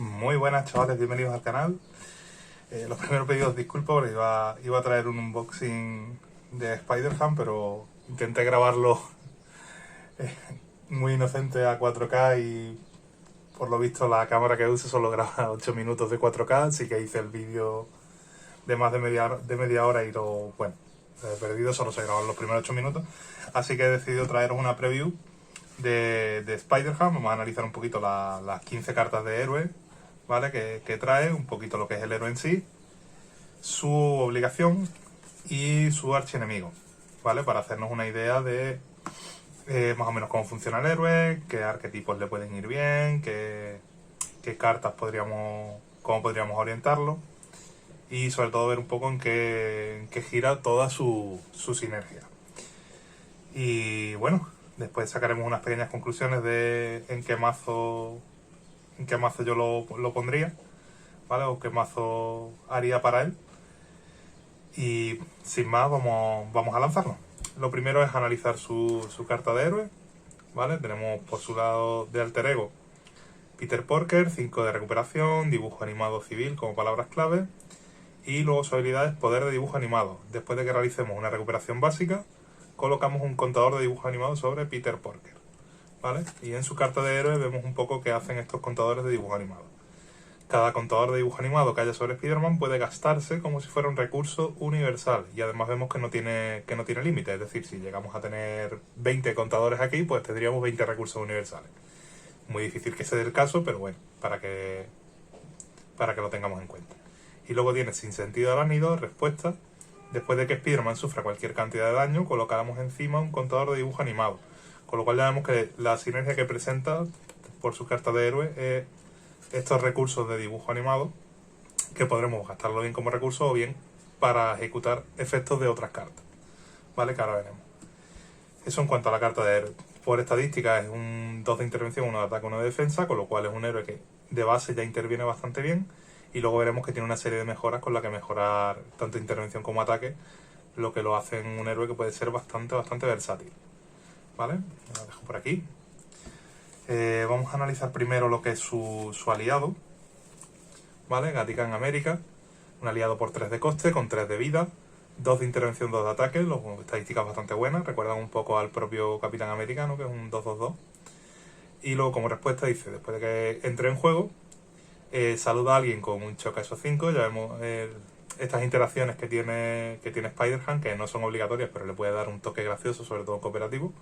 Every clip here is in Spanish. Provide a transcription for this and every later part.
Muy buenas chavales, bienvenidos al canal. Los primeros pedidos, disculpa porque iba a traer un unboxing de Spider-Man, pero intenté grabarlo eh, muy inocente a 4K y por lo visto la cámara que uso solo graba 8 minutos de 4K, así que hice el vídeo de más de media hora y bueno, he perdido, solo se grabaron los primeros 8 minutos, así que he decidido traeros una preview de Spider-Man. Vamos a analizar un poquito las 15 cartas de héroe, ¿vale? Que trae, un poquito lo que es el héroe en sí, su obligación y su archienemigo, ¿vale? Para hacernos una idea de más o menos cómo funciona el héroe, qué arquetipos le pueden ir bien, qué cartas cómo podríamos orientarlo y sobre todo ver un poco en qué gira toda su sinergia. Y bueno, después sacaremos unas pequeñas conclusiones de en qué mazo yo lo pondría, ¿vale? O qué mazo haría para él. Y sin más, vamos a lanzarnos. Lo primero es analizar su carta de héroe, ¿vale? Tenemos por su lado de alter ego Peter Porker, 5 de recuperación, dibujo animado civil como palabras clave. Y luego su habilidad es poder de dibujo animado. Después de que realicemos una recuperación básica, colocamos un contador de dibujo animado sobre Peter Porker, ¿vale? Y en su carta de héroe vemos un poco qué hacen estos contadores de dibujo animado. Cada contador de dibujo animado que haya sobre Spider-Man puede gastarse como si fuera un recurso universal. Y además vemos que no tiene límite. Es decir, si llegamos a tener 20 contadores aquí, pues tendríamos 20 recursos universales. Muy difícil que se dé el caso, pero bueno, para que lo tengamos en cuenta. Y luego tiene sin sentido arácnido, respuesta. Después de que Spider-Man sufra cualquier cantidad de daño, colocamos encima un contador de dibujo animado. Con lo cual ya vemos que la sinergia que presenta por su carta de héroe es estos recursos de dibujo animado, que podremos gastarlo bien como recurso o bien para ejecutar efectos de otras cartas, ¿vale? Que ahora veremos. Eso en cuanto a la carta de héroe. Por estadística es un 2 de intervención, 1 de ataque, 1 de defensa, con lo cual es un héroe que de base ya interviene bastante bien. Y luego veremos que tiene una serie de mejoras con la que mejorar tanto intervención como ataque, lo que lo hace en un héroe que puede ser bastante versátil, ¿vale? Lo dejo por aquí. Vamos a analizar primero lo que es su aliado, ¿vale? Gatican América, un aliado por 3 de coste, con 3 de vida, 2 de intervención, 2 de ataque, estadísticas bastante buenas, recuerdan un poco al propio Capitán América, ¿no? Que es un 2-2-2. Y luego como respuesta dice, después de que entre en juego, saluda a alguien con un choque a esos 5, ya vemos estas interacciones que tiene Spider-Man, que no son obligatorias, pero le puede dar un toque gracioso, sobre todo en cooperativo.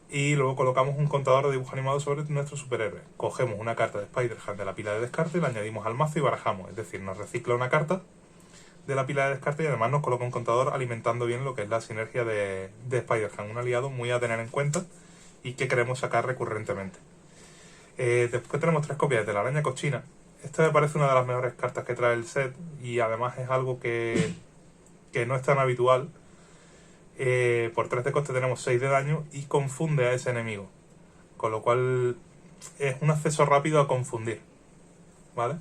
Y luego colocamos un contador de dibujo animado sobre nuestro superhéroe. Cogemos una carta de Spider-Man de la pila de descarte, la añadimos al mazo y barajamos. Es decir, nos recicla una carta de la pila de descarte y además nos coloca un contador alimentando bien lo que es la sinergia de Spider-Man. Un aliado muy a tener en cuenta y que queremos sacar recurrentemente. Después tenemos 3 copias de la araña cochina. Esta me parece una de las mejores cartas que trae el set y además es algo que no es tan habitual. Por 3 de coste tenemos 6 de daño y confunde a ese enemigo, con lo cual es un acceso rápido a confundir, ¿vale?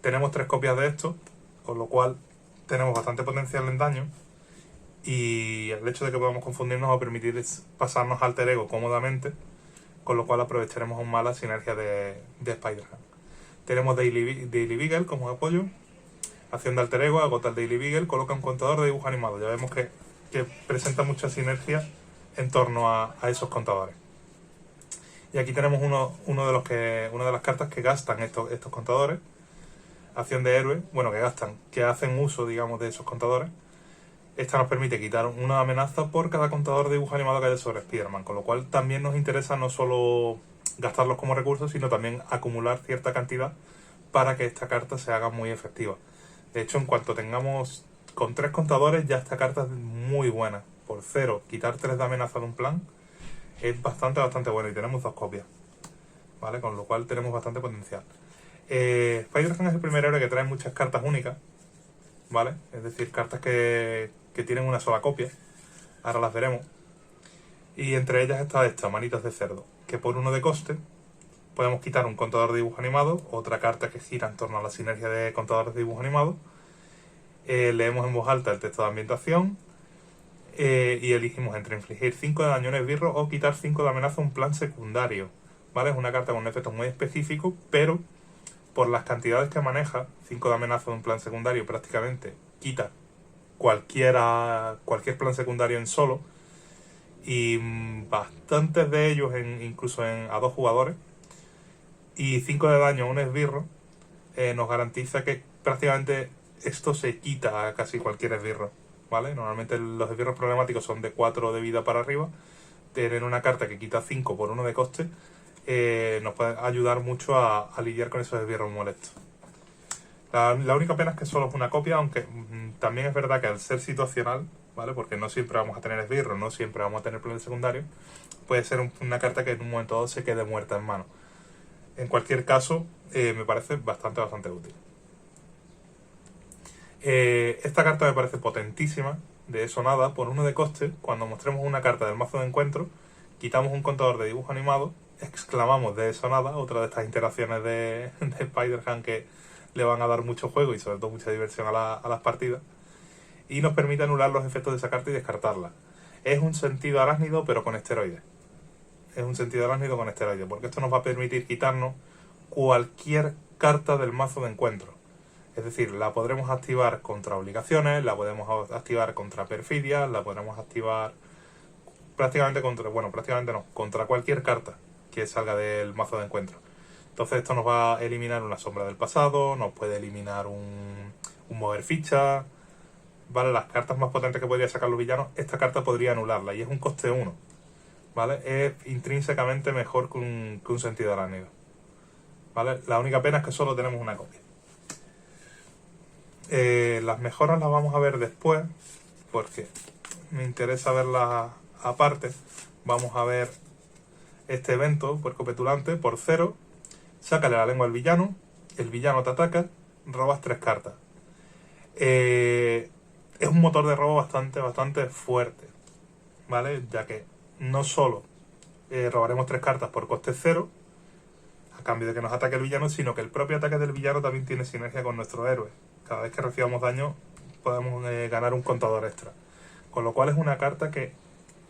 Tenemos 3 copias de esto, con lo cual tenemos bastante potencial en daño y el hecho de que podamos confundir nos va a permitir pasarnos alter ego cómodamente, con lo cual aprovecharemos aún más la sinergia de Spider-Man. Tenemos Daily Beagle como apoyo, acción de alter ego, agota el Daily Beagle, coloca un contador de dibujo animado. Ya vemos que presenta mucha sinergia en torno a esos contadores. Y aquí tenemos una de las cartas que gastan estos contadores. Acción de héroe, bueno, que hacen uso, digamos, de esos contadores. Esta nos permite quitar una amenaza por cada contador de dibujo animado que haya sobre Spider-Man, con lo cual también nos interesa no solo gastarlos como recursos, sino también acumular cierta cantidad para que esta carta se haga muy efectiva. De hecho, en cuanto tengamos con 3 contadores, ya esta carta es muy buena. Por 0, quitar 3 de amenaza de un plan es bastante bueno y tenemos 2 copias, ¿vale? Con lo cual tenemos bastante potencial. Spider-Man es el primer héroe que trae muchas cartas únicas, ¿vale? Es decir, cartas que tienen una sola copia. Ahora las veremos. Y entre ellas está esta, Manitas de Cerdo, que por 1 de coste podemos quitar un contador de dibujo animado, otra carta que gira en torno a la sinergia de contadores de dibujo animado. Leemos en voz alta el texto de ambientación y elegimos entre infligir 5 de daño a un esbirro o quitar 5 de amenaza a un plan secundario, ¿vale? Es una carta con un efecto muy específico, pero por las cantidades que maneja, 5 de amenaza de un plan secundario prácticamente quita cualquier plan secundario en solo, y bastantes de ellos incluso a 2 jugadores, y 5 de daño a un esbirro, nos garantiza que prácticamente esto se quita a casi cualquier esbirro, ¿vale? Normalmente los esbirros problemáticos son de 4 de vida para arriba. Tener una carta que quita 5 por 1 de coste nos puede ayudar mucho a lidiar con esos esbirros molestos. La única pena es que solo es una copia, aunque también es verdad que al ser situacional, ¿vale? Porque no siempre vamos a tener esbirros, no siempre vamos a tener planes secundarios, puede ser una carta que en un momento dado se quede muerta en mano. En cualquier caso, me parece bastante útil. Esta carta me parece potentísima, de eso nada, por 1 de coste. Cuando mostremos una carta del mazo de encuentro, quitamos un contador de dibujo animado, exclamamos de eso nada, otra de estas interacciones de Spider-Man que le van a dar mucho juego y sobre todo mucha diversión a las partidas, y nos permite anular los efectos de esa carta y descartarla. Es un sentido arácnido pero con esteroides. Porque esto nos va a permitir quitarnos cualquier carta del mazo de encuentro. Es decir, la podremos activar contra obligaciones, la podemos activar contra perfidia, la podremos activar contra cualquier carta que salga del mazo de encuentro. Entonces esto nos va a eliminar una sombra del pasado, nos puede eliminar un mover ficha, ¿vale? Las cartas más potentes que podría sacar los villanos, esta carta podría anularla y es un coste 1, ¿vale? Es intrínsecamente mejor que un sentido arácnido, ¿vale? La única pena es que solo tenemos una copia. Las mejoras las vamos a ver después, porque me interesa verlas aparte. Vamos a ver este evento, Puerco Petulante, por 0, sácale la lengua al villano, el villano te ataca, robas 3 cartas. Es un motor de robo bastante fuerte, ¿vale? Ya que no solo robaremos 3 cartas por coste 0, a cambio de que nos ataque el villano, sino que el propio ataque del villano también tiene sinergia con nuestro héroe. Cada vez que recibamos daño podemos ganar un contador extra. Con lo cual es una carta que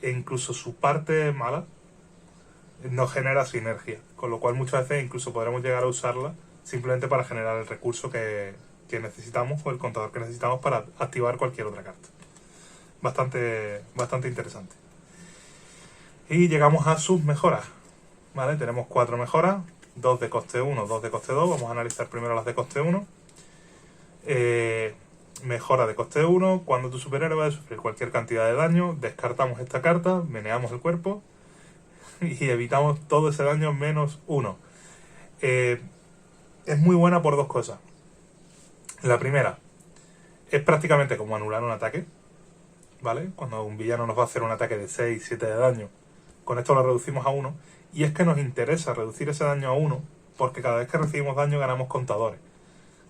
incluso su parte mala nos genera sinergia. Con lo cual muchas veces incluso podremos llegar a usarla simplemente para generar el recurso que necesitamos o el contador que necesitamos para activar cualquier otra carta. Bastante interesante. Y llegamos a sus mejoras, ¿vale? Tenemos 4 mejoras, 2 de coste 1, 2 de coste 2. Vamos a analizar primero las de coste 1. Mejora de coste 1. Cuando tu superhéroe va a sufrir cualquier cantidad de daño, descartamos esta carta, meneamos el cuerpo y evitamos todo ese daño menos 1. Es muy buena por 2 cosas. La primera, es prácticamente como anular un ataque, ¿vale? Cuando un villano nos va a hacer un ataque de 6, 7 de daño, con esto lo reducimos a 1, y es que nos interesa reducir ese daño a 1, porque cada vez que recibimos daño ganamos contadores.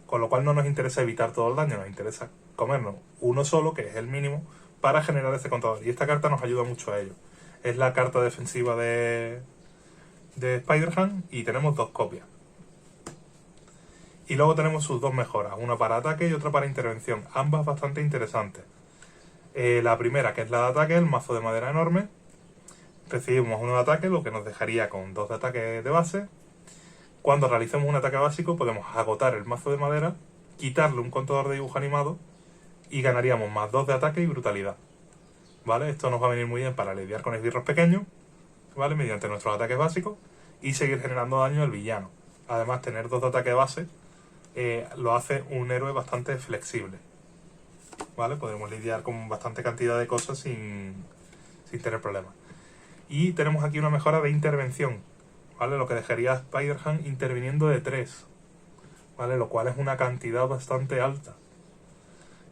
Con lo cual no nos interesa evitar todo el daño, nos interesa comernos uno solo, que es el mínimo, para generar ese contador. Y esta carta nos ayuda mucho a ello. Es la carta defensiva de Spider-Man y tenemos 2 copias. Y luego tenemos sus 2 mejoras, una para ataque y otra para intervención, ambas bastante interesantes. La primera, que es la de ataque, el mazo de madera enorme. Recibimos 1 de ataque, lo que nos dejaría con 2 de ataque de base. Cuando realicemos un ataque básico podemos agotar el mazo de madera, quitarle un contador de dibujo animado y ganaríamos más 2 de ataque y brutalidad, ¿vale? Esto nos va a venir muy bien para lidiar con esbirros pequeños, ¿vale? Mediante nuestros ataques básicos y seguir generando daño al villano. Además, tener 2 de ataque base lo hace un héroe bastante flexible, ¿vale? Podemos lidiar con bastante cantidad de cosas sin tener problemas. Y tenemos aquí una mejora de intervención, ¿vale? Lo que dejaría a Spider-Man interviniendo de 3, ¿vale? Lo cual es una cantidad bastante alta.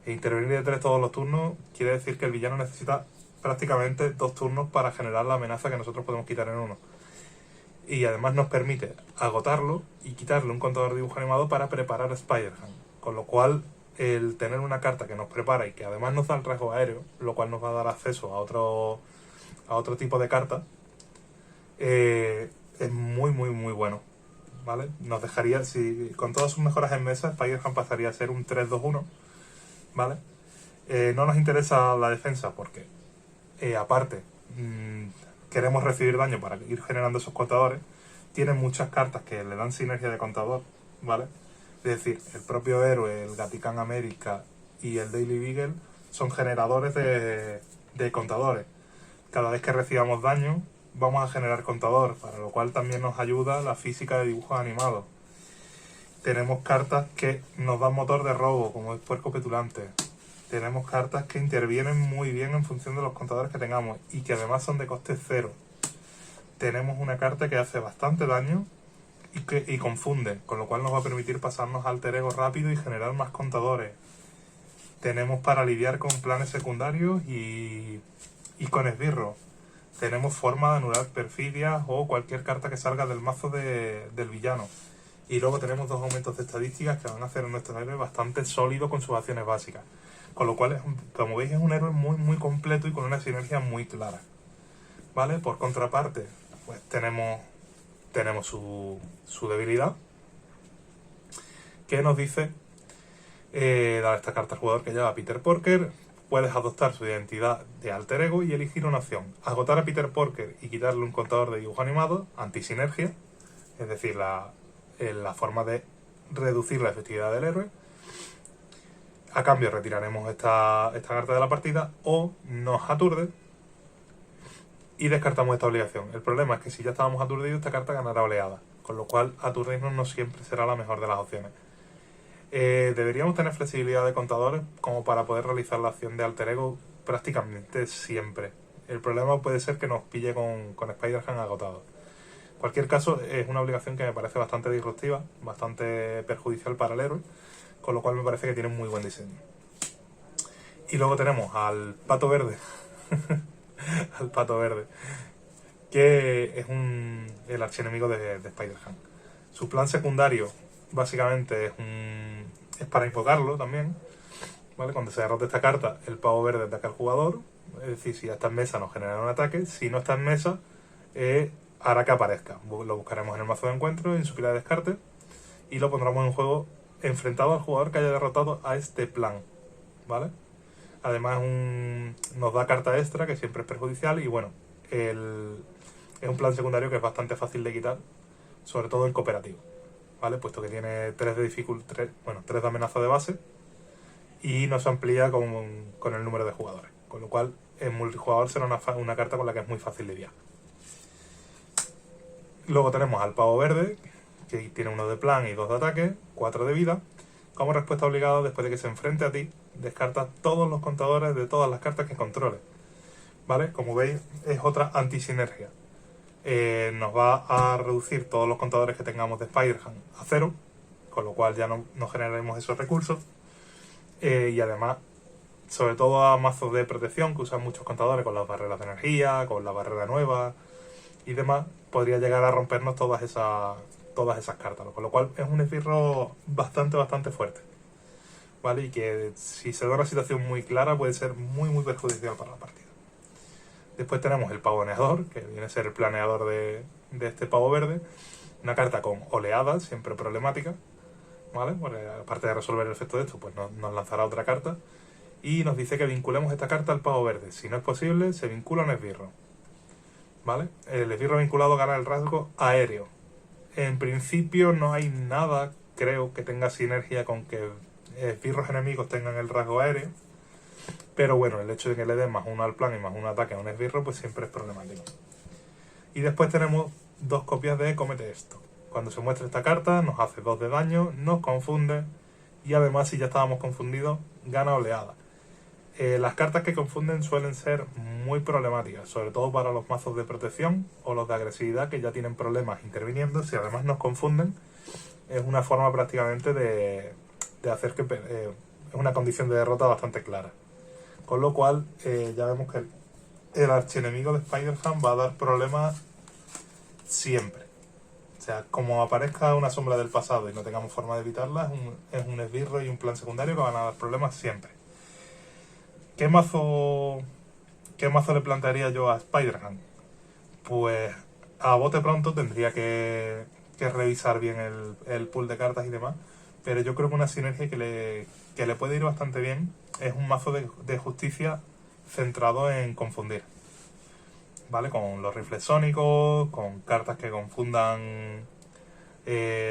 E intervenir de 3 todos los turnos quiere decir que el villano necesita prácticamente 2 turnos para generar la amenaza que nosotros podemos quitar en 1. Y además nos permite agotarlo y quitarle un contador de dibujo animado para preparar a Spider-Man. Con lo cual, el tener una carta que nos prepara y que además nos da el rasgo aéreo, lo cual nos va a dar acceso a otro tipo de carta, es muy bueno, ¿vale? Nos dejaría, si con todas sus mejoras en mesa, Spider-Man pasaría a ser un 3-2-1, ¿vale? No nos interesa la defensa porque, aparte, queremos recibir daño para ir generando esos contadores. Tiene muchas cartas que le dan sinergia de contador ¿vale? Es decir, el propio héroe, el Gatican América y el Daily Beagle son generadores de contadores. Cada vez que recibamos daño, vamos a generar contador, para lo cual también nos ayuda la física de dibujos animados. Tenemos cartas que nos dan motor de robo, como es Puerco Petulante. Tenemos cartas que intervienen muy bien en función de los contadores que tengamos y que además son de coste cero. Tenemos una carta que hace bastante daño y confunde, con lo cual nos va a permitir pasarnos alter ego rápido y generar más contadores. Tenemos para lidiar con planes secundarios y con esbirros. Tenemos forma de anular perfidias o cualquier carta que salga del mazo del villano. Y luego tenemos 2 aumentos de estadísticas que van a hacer a nuestro héroe bastante sólido con sus acciones básicas. Con lo cual, como veis, es un héroe muy muy completo y con una sinergia muy clara. ¿Vale? Por contraparte, pues tenemos su debilidad, que nos dice dar esta carta al jugador que lleva a Peter Porker. Puedes adoptar su identidad de alter ego y elegir una opción: agotar a Peter Porker y quitarle un contador de dibujo animado, antisinergia, es decir, la forma de reducir la efectividad del héroe. A cambio retiraremos esta carta de la partida, o nos aturde y descartamos esta obligación. El problema es que si ya estábamos aturdidos, esta carta ganará oleada, con lo cual aturdirnos no siempre será la mejor de las opciones. Deberíamos tener flexibilidad de contadores como para poder realizar la acción de alter ego prácticamente siempre. El problema puede ser que nos pille con Spider-Man agotado. En cualquier caso, es una obligación que me parece bastante disruptiva, bastante perjudicial para el héroe, con lo cual me parece que tiene un muy buen diseño. Y luego tenemos al Pato Verde, al Pato Verde, que es el archienemigo de Spider-Man. Su plan secundario básicamente es para invocarlo también, ¿vale? Cuando se derrote esta carta, el pavo verde ataca al jugador, es decir, si ya está en mesa nos genera un ataque, si no está en mesa hará que aparezca. Lo buscaremos en el mazo de encuentro, en su pila de descarte, y lo pondremos en juego enfrentado al jugador que haya derrotado a este plan, ¿vale? Además nos da carta extra, que siempre es perjudicial, y bueno, es un plan secundario que es bastante fácil de quitar, sobre todo en cooperativo, ¿vale? Puesto que tiene 3 de amenaza de base y no se amplía con el número de jugadores, con lo cual en multijugador será una carta con la que es muy fácil lidiar. Luego tenemos al pavo verde, que tiene 1 de plan y 2 de ataque, 4 de vida. Como respuesta obligada, después de que se enfrente a ti, descarta todos los contadores de todas las cartas que controle, ¿vale? Como veis, es otra antisinergia. Nos va a reducir todos los contadores que tengamos de Spider-Man a 0, con lo cual ya no generaremos esos recursos. Y además, sobre todo a mazos de protección que usan muchos contadores con las barreras de energía, con la barrera nueva y demás, podría llegar a rompernos todas esas cartas, con lo cual es un esbirro bastante fuerte, ¿vale? Y que si se da una situación muy clara puede ser muy perjudicial para la partida. Después tenemos el pavoneador, que viene a ser el planeador de este pavo verde, una carta con oleadas, siempre problemática, ¿vale? Bueno, aparte de resolver el efecto de esto, pues nos lanzará otra carta y nos dice que vinculemos esta carta al pavo verde. Si no es posible, se vincula a un esbirro, ¿vale? El esbirro vinculado gana el rasgo aéreo. En principio no hay nada, creo, que tenga sinergia con que esbirros enemigos tengan el rasgo aéreo, pero bueno, el hecho de que le den +1 al plan y +1 ataque a un esbirro, pues siempre es problemático. Y después tenemos 2 copias de Comete Esto. Cuando se muestra esta carta, nos hace 2 de daño, nos confunde, y además, si ya estábamos confundidos, gana oleada. Las cartas que confunden suelen ser muy problemáticas, sobre todo para los mazos de protección o los de agresividad, que ya tienen problemas interviniendo. Si además nos confunden, es una forma prácticamente de hacer que es una condición de derrota bastante clara. Con lo cual, ya vemos que el archienemigo de Spider-Man va a dar problemas siempre. O sea, como aparezca una sombra del pasado y no tengamos forma de evitarla, es un esbirro y un plan secundario que van a dar problemas siempre. ¿Qué mazo le plantearía yo a Spider-Man? Pues a bote pronto tendría que revisar bien el pool de cartas y demás, pero yo creo que una sinergia que le puede ir bastante bien es un mazo de justicia centrado en confundir, ¿vale? Con los rifles sónicos, con cartas que confundan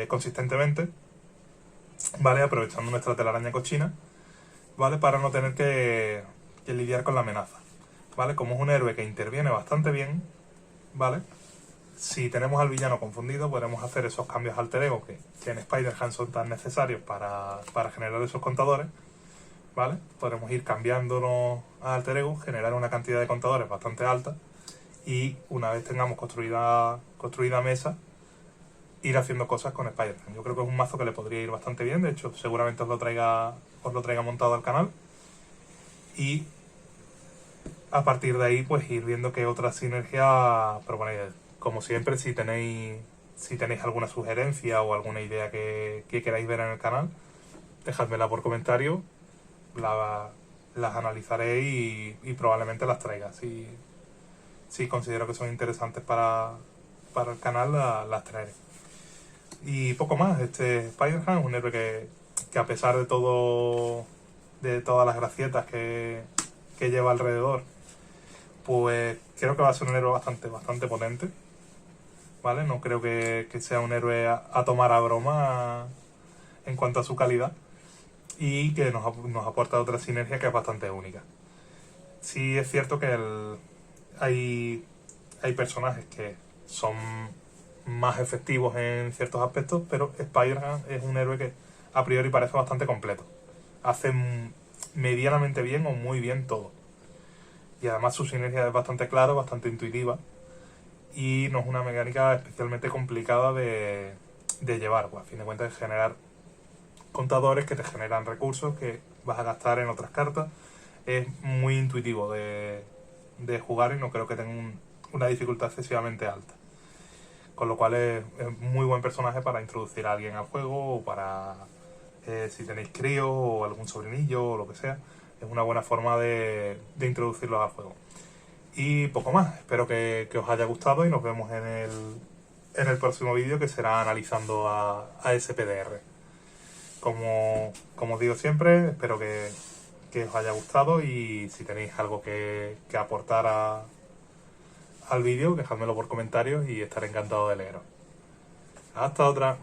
consistentemente, ¿vale? Aprovechando nuestra telaraña cochina, ¿vale? Para no tener que lidiar con la amenaza, ¿vale? Como es un héroe que interviene bastante bien, ¿vale? Si tenemos al villano confundido, podremos hacer esos cambios alter ego que en Spider-Man son tan necesarios para generar esos contadores, ¿vale? Podremos ir cambiándonos a alter ego, generar una cantidad de contadores bastante alta y una vez tengamos construida mesa, ir haciendo cosas con Spider-Man. Yo creo que es un mazo que le podría ir bastante bien, de hecho seguramente os lo traiga montado al canal y a partir de ahí pues ir viendo qué otra sinergia proponéis. Como siempre, si tenéis alguna sugerencia o alguna idea que queráis ver en el canal, dejádmela por comentario, las analizaré y probablemente las traiga. Si considero que son interesantes para el canal, las traeré. Y poco más, este Spider-Man es un héroe que a pesar de todas las gracietas que lleva alrededor, pues creo que va a ser un héroe bastante potente, ¿vale? No creo que sea un héroe a tomar a broma en cuanto a su calidad y que nos aporta otra sinergia que es bastante única. Sí es cierto que hay personajes que son más efectivos en ciertos aspectos, pero Spider-Man es un héroe que a priori parece bastante completo. Hace medianamente bien o muy bien todo. Y además su sinergia es bastante clara, bastante intuitiva. Y no es una mecánica especialmente complicada de llevar. Pues a fin de cuentas es generar contadores que te generan recursos que vas a gastar en otras cartas. Es muy intuitivo de jugar y no creo que tenga una dificultad excesivamente alta. Con lo cual es muy buen personaje para introducir a alguien al juego o para si tenéis críos o algún sobrinillo o lo que sea. Es una buena forma de introducirlos al juego. Y poco más, espero que os haya gustado y nos vemos en el próximo vídeo, que será analizando a SPDR. Como os digo siempre, espero que os haya gustado y si tenéis algo que aportar al vídeo, dejádmelo por comentarios y estaré encantado de leeros. Hasta otra.